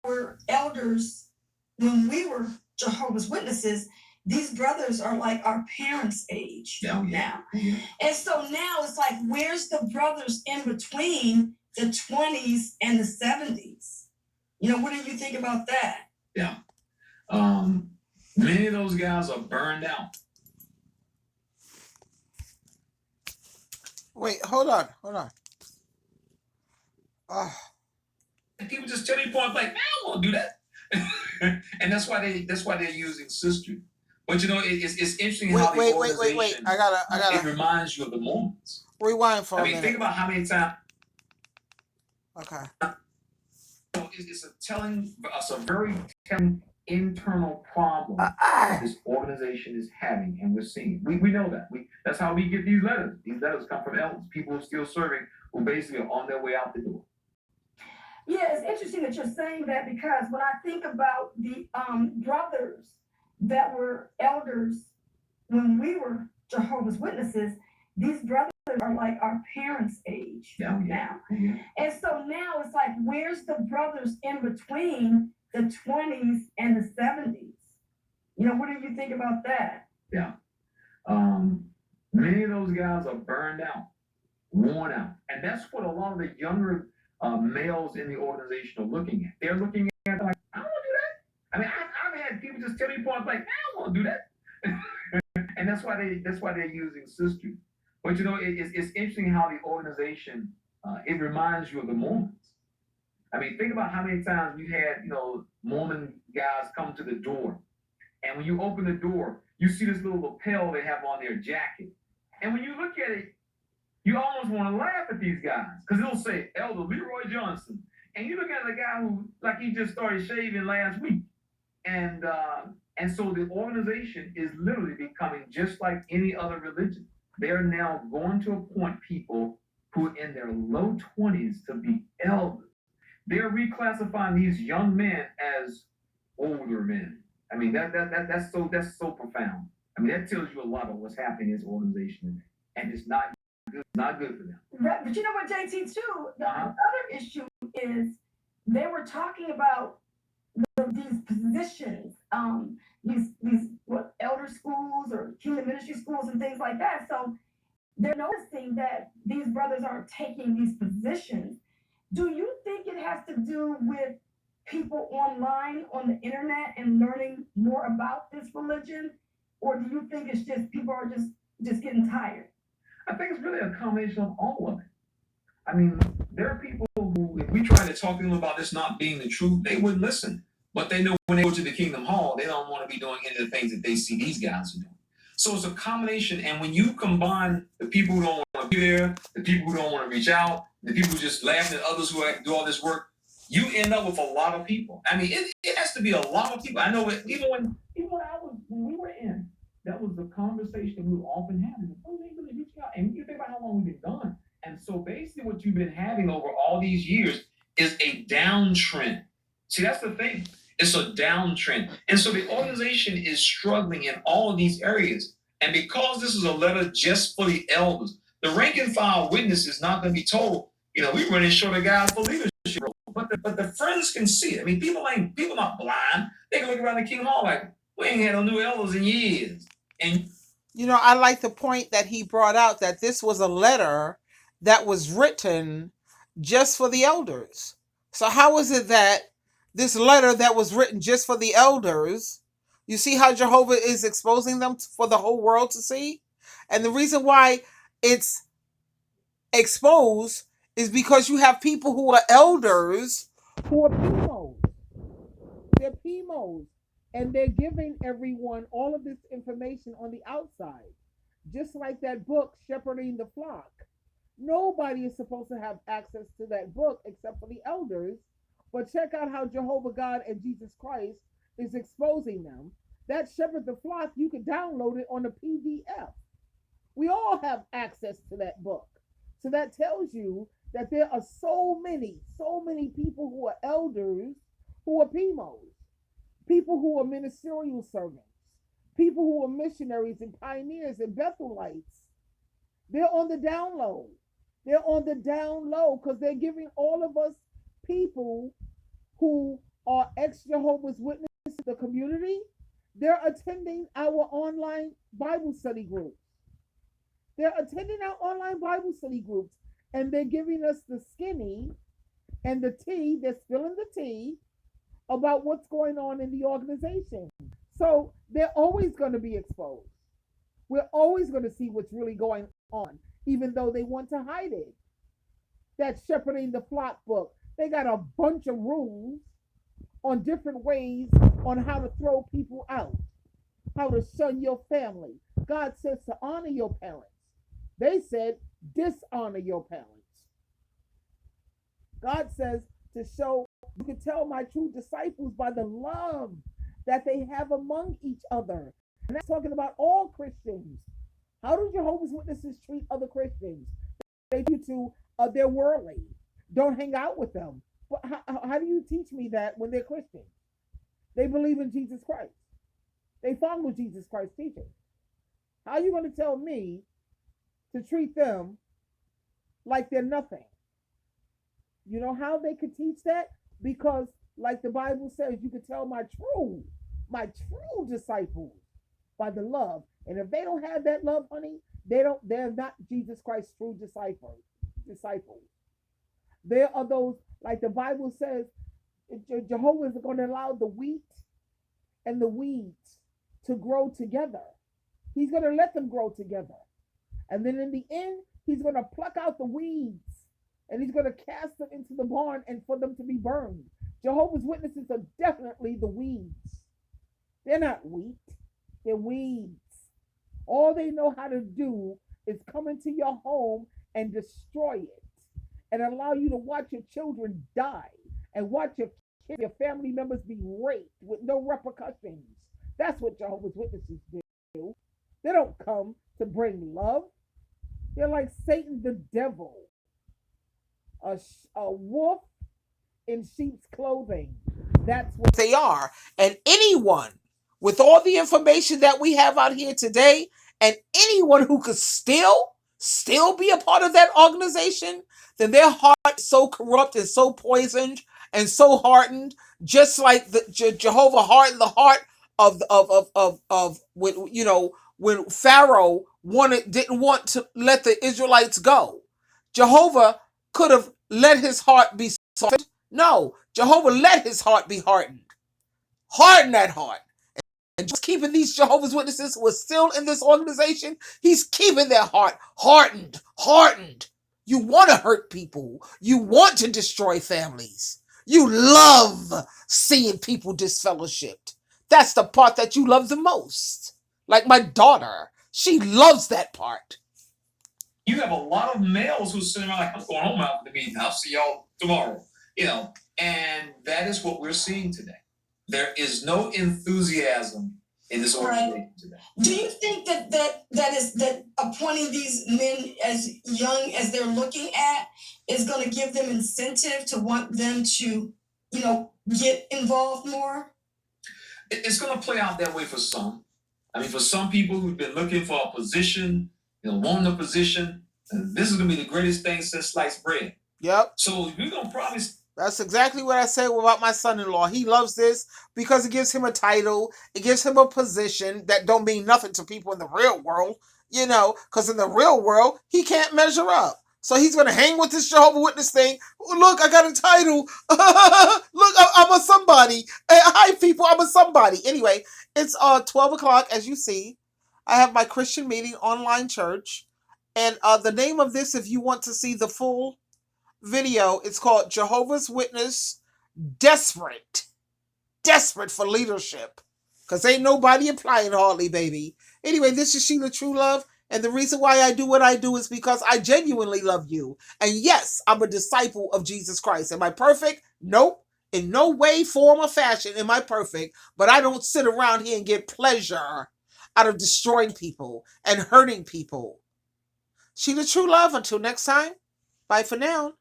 were elders when we were Jehovah's Witnesses. These brothers are like our parents' age now. Yeah. And so now it's like, where's the brothers in between the 20s and the 70s? What do you think about that? Yeah. Many of those guys are burned out. Wait, hold on. People just tell me point blank, I don't want to do that. And that's why they're using sister. But it's interesting how the organization. Wait. I gotta. It reminds you of the Mormons. Rewind for a minute. Think about how many times. Okay. It's a very telling internal problem this organization is having, and we're seeing. We know that. That's how we get these letters. These letters come from elders, people who are still serving, who basically are on their way out the door. Yeah, it's interesting that you're saying that, because when I think about the brothers that were elders when we were Jehovah's Witnesses, these brothers are like our parents' age now. Mm-hmm. And so now it's like, where's the brothers in between the 20s and the 70s? What do you think about that? Yeah. Many of those guys are burned out, worn out. And that's what a lot of the younger males in the organization are looking at. They're looking at like, I don't want to do that. I mean, I've had people just tell me points like, I don't want to do that. And that's why they're using sisters. But it's interesting how the organization it reminds you of the Mormons. I mean, think about how many times you had Mormon guys come to the door, and when you open the door, you see this little lapel they have on their jacket, and when you look at it, you almost want to laugh at these guys, because it'll say Elder Leroy Johnson, and you look at the guy who like he just started shaving last week, and so the organization is literally becoming just like any other religion. They're now going to appoint people who are in their low 20s to be elders. They're reclassifying these young men as older men. I mean, that's so profound. I mean, that tells you a lot of what's happening in this organization, and it's not good. Not good for them. Right, but you know what, JT, too? The other issue is they were talking about these positions, these elder schools or kingdom ministry schools and things like that. So they're noticing that these brothers aren't taking these positions. Do you think it has to do with people online on the internet and learning more about this religion, or do you think it's just people are just getting tired? I think it's really a combination of all of it. I mean, there are people who, if we try to talk to them about this not being the truth, they wouldn't listen. But they know when they go to the Kingdom Hall, they don't want to be doing any of the things that they see these guys are doing. So it's a combination. And when you combine the people who don't want to be there, the people who don't want to reach out, the people who just laugh at others who do all this work, you end up with a lot of people. I mean, it has to be a lot of people. I know it, even when we were in, that was the conversation we were often having. Oh, they really reach out. And you think about how long we've been gone. And so basically what you've been having over all these years is a downtrend. See, that's the thing. It's a downtrend. And so the organization is struggling in all of these areas. And because this is a letter just for the elders, the rank and file witness is not going to be told, we running short of guys for leadership. But the friends can see it. I mean, people not blind. They can look around the Kingdom Hall like, we ain't had no new elders in years. And I like the point that he brought out, that this was a letter that was written just for the elders. So how is it that this letter that was written just for the elders, you see how Jehovah is exposing them for the whole world to see? And the reason why it's exposed is because you have people who are elders who are PMOs. They're PMOs. And they're giving everyone all of this information on the outside. Just like that book, Shepherding the Flock. Nobody is supposed to have access to that book except for the elders. But check out how Jehovah God and Jesus Christ is exposing them. That Shepherd the Flock, you can download it on a PDF. We all have access to that book. So that tells you that there are so many people who are elders who are PMOs. People who are ministerial servants, people who are missionaries and pioneers and Bethelites. They're on the down low. They're on the down low because they're giving all of us people who are ex-Jehovah's Witnesses in the community. They're attending our online Bible study groups. They're attending our online Bible study groups, and they're giving us the skinny and the tea. They're spilling the tea about what's going on in the organization. So they're always going to be exposed. We're always going to see what's really going on, even though they want to hide it. That Shepherding the Flock book, they got a bunch of rules on different ways on how to throw people out, how to shun your family. God says to honor your parents. They said dishonor your parents. God says to show, you can tell my true disciples by the love that they have among each other. And that's talking about all Christians. How do Jehovah's Witnesses treat other Christians? They do to they're worldly. Don't hang out with them. But how do you teach me that when they're Christians? They believe in Jesus Christ. They follow Jesus Christ's teaching. How are you going to tell me to treat them like they're nothing? You know how they could teach that? Because, like the Bible says, you could tell my true disciples by the love. And if they don't have that love, honey, they're not Jesus Christ's true disciples. There are those, like the Bible says, Jehovah is going to allow the wheat and the weeds to grow together. He's going to let them grow together. And then in the end, he's going to pluck out the weeds and he's going to cast them into the barn and for them to be burned. Jehovah's Witnesses are definitely the weeds. They're not wheat, they're weeds. All they know how to do is come into your home and destroy it and allow you to watch your children die and watch your family members be raped with no repercussions. That's what Jehovah's Witnesses do. They don't come to bring love. They're like Satan the devil, a wolf in sheep's clothing. That's what they are. And anyone with all the information that we have out here today, and anyone who could still be a part of that organization, then their heart is so corrupt and so poisoned and so hardened, just like the Jehovah hardened the heart of when Pharaoh didn't want to let the Israelites go. Jehovah could have let his heart be softened. No, Jehovah let his heart be hardened. Harden that heart. And just keeping these Jehovah's Witnesses who are still in this organization, he's keeping their heart hardened. You want to hurt people. You want to destroy families. You love seeing people disfellowshipped. That's the part that you love the most. Like my daughter, she loves that part. You have a lot of males who sit around like, I'm going home after the meeting. I'll see y'all tomorrow. And that is what we're seeing today. There is no enthusiasm in this organization today. Do you think that appointing these men as young as they're looking at is going to give them incentive to want them to, get involved more? It's going to play out that way for some. I mean, for some people who've been looking for a position, wanting a position, this is going to be the greatest thing since sliced bread. Yep. So we're going to probably... That's exactly what I say about my son-in-law. He loves this because it gives him a title. It gives him a position that don't mean nothing to people in the real world, because in the real world, he can't measure up. So he's going to hang with this Jehovah's Witness thing. Oh, look, I got a title. Look, I'm a somebody. Hey, hi, people, I'm a somebody. Anyway, it's 12 o'clock, as you see. I have my Christian meeting online church. And the name of this, if you want to see the full video, it's called Jehovah's Witness Desperate for Leadership, because ain't nobody applying hardly, baby. Anyway, this is Sheila True Love, and the reason why I do what I do is because I genuinely love you. And yes, I'm a disciple of Jesus Christ. Am I perfect? Nope. In no way, form, or fashion am I perfect, but I don't sit around here and get pleasure out of destroying people and hurting people. Sheila True Love, until next time, bye for now.